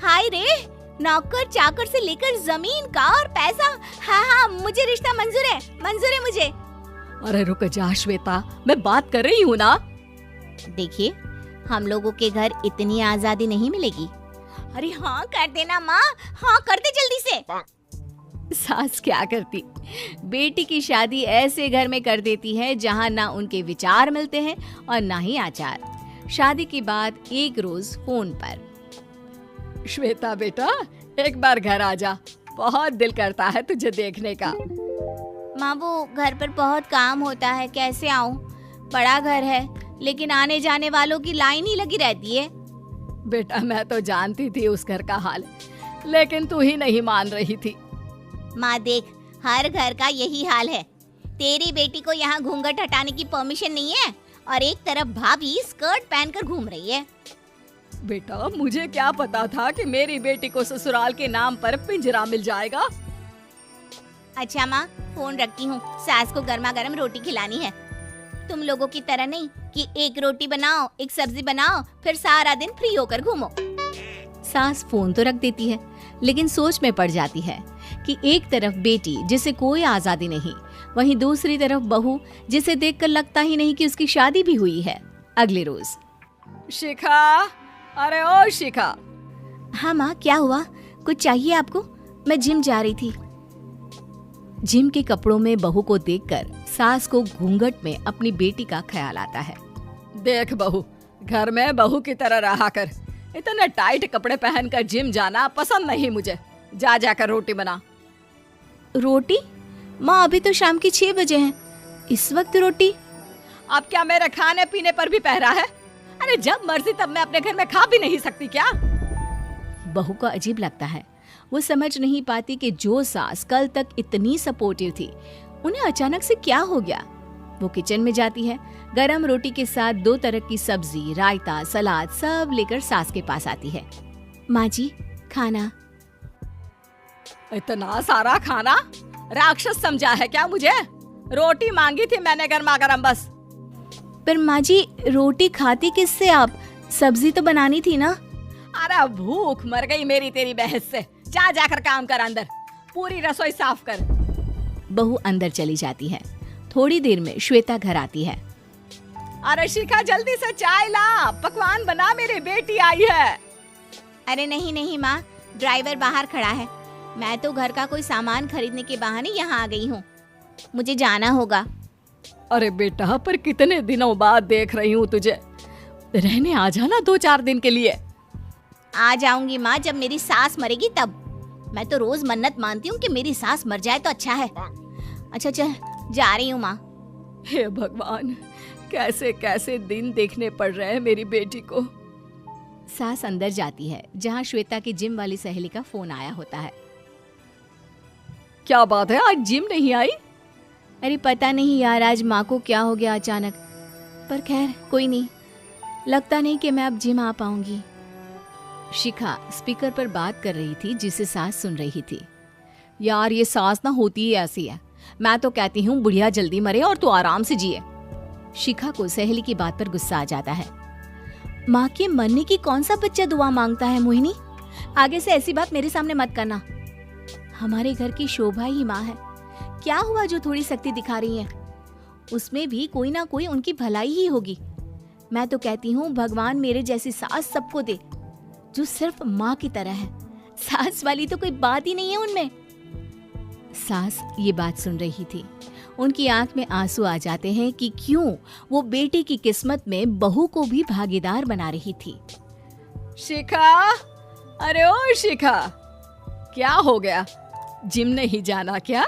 हाय रे, नौकर चाकर से लेकर जमीन का और पैसा। हाँ, मुझे रिश्ता मंजूर है मुझे। अरे रुक जा श्वेता, मैं बात कर रही हूँ ना। देखिए, हम लोगों के घर इतनी आजादी नहीं मिलेगी। अरे हाँ कर देना माँ, हाँ कर दे जल्दी से। सास क्या करती, बेटी की शादी ऐसे घर में कर देती है जहाँ ना उनके विचार मिलते हैं और ना ही आचार। शादी के बाद एक रोज फोन पर, श्वेता बेटा एक बार घर आ जा, बहुत दिल करता है तुझे देखने का। माँ वो घर पर बहुत काम होता है, कैसे आऊँ? बड़ा घर है लेकिन आने जाने वालों की लाइन ही लगी रहती है। बेटा मैं तो जानती थी उस घर का हाल, लेकिन तू ही नहीं मान रही थी। माँ देख, हर घर का यही हाल है। तेरी बेटी को यहाँ घूंघट हटाने की परमिशन नहीं है और एक तरफ भाभी स्कर्ट पहनकर घूम रही है। बेटा मुझे क्या पता था कि मेरी बेटी को ससुराल के नाम पर पिंजरा मिल जाएगा। अच्छा माँ, फोन रखती हूँ, सास को गर्मा गर्म रोटी खिलानी है। तुम लोगों की तरह नहीं कि एक रोटी बनाओ, एक सब्जी बनाओ, फिर सारा दिन फ्री होकर घूमो। सास फोन तो रख देती है, लेकिन सोच में पड़ जाती है कि एक तरफ बेटी जिसे कोई आजादी नहीं, वहीं दूसरी तरफ बहू जिसे देखकर लगता ही नहीं कि उसकी शादी भी हुई है। अगले रोज, शिखा, अरे ओ शिखा। हाँ माँ क्या हुआ, कुछ चाहिए आपको? मैं जिम जा रही थी। जिम के कपड़ों में बहू को देखकर सास को घूंघट में अपनी बेटी का ख्याल आता है। देख बहू, घर में बहू की तरह रहा कर, इतने टाइट कपड़े पहनकर जिम जाना पसंद नहीं मुझे। जा जाकर रोटी बना। रोटी? माँ अभी तो शाम की 6 बजे हैं, इस वक्त रोटी? अब क्या मेरे खाने पीने पर भी पहरा है? अरे जब मर्जी तब मैं अपने घर में खा भी नहीं सकती क्या? बहू को अजीब लगता है। वो समझ नहीं पाती कि जो सास कल तक इतनी सपोर्टिव थी, उन्हें अचानक से क्या हो गया। वो किचन में जाती है, गरम रोटी के साथ 2 तरह की सब्जी, रायता, सलाद सब लेकर सास के पास आती है। माँ जी खाना। इतना सारा खाना? राक्षस समझा है क्या मुझे? रोटी मांगी थी मैंने गर्मा गर्म बस। पर माँ जी रोटी खाती किससे आप? सब्जी तो बनानी थी ना। अरे भूख मर गई मेरी तेरी बहस से। जा जाकर काम कर, अंदर पूरी रसोई साफ कर। बहू अंदर चली जाती है। थोड़ी देर में श्वेता घर आती है। अरे शिखा जल्दी से चाय ला, पकवान बना, मेरी बेटी आई है। अरे नहीं माँ, ड्राइवर बाहर खड़ा है। मैं तो घर का कोई सामान खरीदने के बहाने यहाँ आ गई हूँ, मुझे जाना होगा। अरे बेटा पर कितने दिनों बाद देख रही हूँ तुझे, रहने आ जाना 2-4 दिन के लिए। आ जाऊंगी माँ, जब मेरी सास मरेगी तब। मैं तो रोज मन्नत मानती हूँ कि मेरी सास मर जाए तो अच्छा है। अच्छा चल, जा रही हूँ माँ। हे भगवान, कैसे कैसे दिन देखने पड़ रहे हैं मेरी बेटी को। सास अंदर जाती है जहाँ श्वेता की जिम वाली सहेली का फोन आया होता है। क्या बात है, आज जिम नहीं आई? अरे पता नहीं यार, आज माँ को क्या हो गया अचानक। पर खैर कोई नहीं, लगता नहीं कि मैं अब जिम आ पाऊंगी। शिखा स्पीकर पर बात कर रही थी जिसे सास सुन रही थी। यार ये सास ना होती ही ऐसी है। मैं तो कहती हूँ बुढ़िया जल्दी मरे और तू आराम से जिए। शिखा को सहेली की बात पर गुस्सा आ जाता है। माँ के मरने की कौन सा बच्चा दुआ मांगता है मोहिनी? आगे से ऐसी बात मेरे सामने मत करना। हमारे घर की शोभा ही माँ है। क्या हुआ जो थोड़ी सख्ती दिखा रही है? उसमें भी कोई ना कोई उनकी भलाई ही होगी। मैं तो कहती हूँ भगवान मेरे जैसी सास सबको दे, जो सिर्फ माँ की तरह है। सास वाली तो कोई बात ही नहीं है उनमें। सास ये बात सुन रही थी। उनकी आंख में आंसू आ जाते हैं कि क्यों वो बेटी की किस्मत में बहू को भी भागीदार बना रही थी। शिखा, अरे ओ शिखा, क्या हो गया? जिम नहीं जाना क्या?